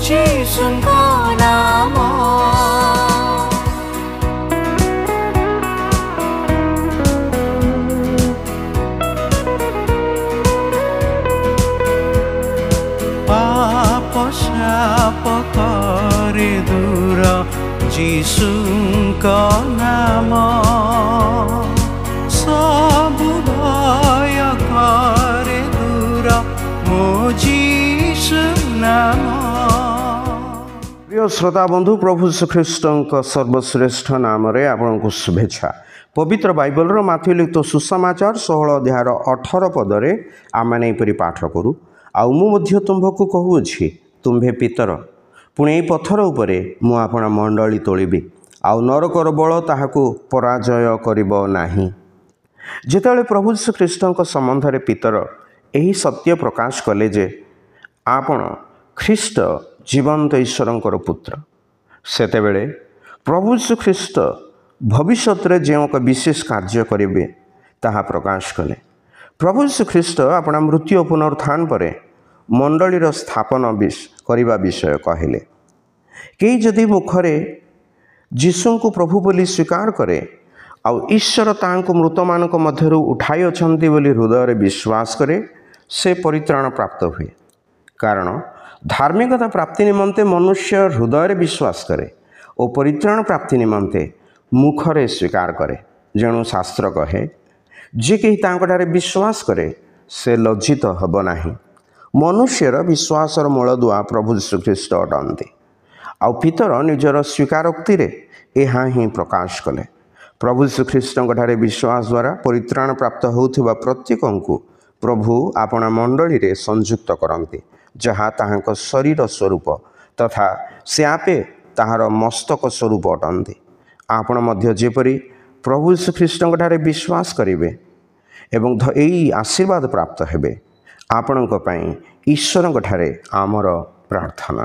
जीशुको नाम पाप शाप करे दूर जीशुको नाम सबु भय करे दूर मो जीशु नाम। प्रिय श्रोता बंधु प्रभु श्रीख्रीष्ट सर्वश्रेष्ठ नाम आपको शुभेच्छा। पवित्र बाइबल माथ्यू लिखित सुसमाचार 16 अध्याय 18 पदरे आम मैंने पाठ करूँ। आउ मु तुम्भकु कहूँछि तुम्भे पितर पुणे पथर उपरे मु आपण मंडली तोलिबी आउ नरकर बल ताहाकु पराजय करिब नाही। जेतेबेले प्रभु श्रीकृष्ण संबंध में पितर यही सत्य प्रकाश कले जे आपण ख्रीष्ट जीवंत ईश्वरंकर पुत्र सेतेबेले प्रभु श्रीकृष्ण भविष्य में जो एक विशेष कार्य करेंगे ताहा प्रकाश कले। प्रभु श्रीकृष्ण अपना मृत्यु पुनरुत्थान पर मंडलीर स्थापना करने विषय कहले। कई जदि मुखरे जीशु को प्रभु बोली स्वीकार करे आउ ईश्वर तांको मृत मानक मध्यरु उठाई अछंती बोली हृदय विश्वास करे से परित्राण प्राप्त हुए। कारण धार्मिकता प्राप्ति निमंते मनुष्य हृदय विश्वास करे और परित्राण प्राप्ति निमंते मुखरे स्वीकार करे। जेणु शास्त्र कहे जे कहीं तांकोठारे विश्वास करे से लज्जित हब नाही। मनुष्यर विश्वासर मूलदुआ प्रभु श्रीकृष्ण अटंती आउ पितर निजर स्वीकारोक्ति यहाँ ही प्रकाश कले। प्रभु श्रीकृष्ण विश्वास द्वारा परित्राण प्राप्त होउथिबा प्रत्येकଙ୍କୁ प्रभु आपना मंडली रे संयुक्त करती जहाँ ताहांको शरीर स्वरूप तथा से आपे ताहार मस्तक स्वरूप अटंती। आपण मध्य जेपरी प्रभु श्रीकृष्ण विश्वास करेंगे एवं यही आशीर्वाद प्राप्त हेबे आपणक पई ईश्वरଙ୍କ ठारे आमर प्रार्थना।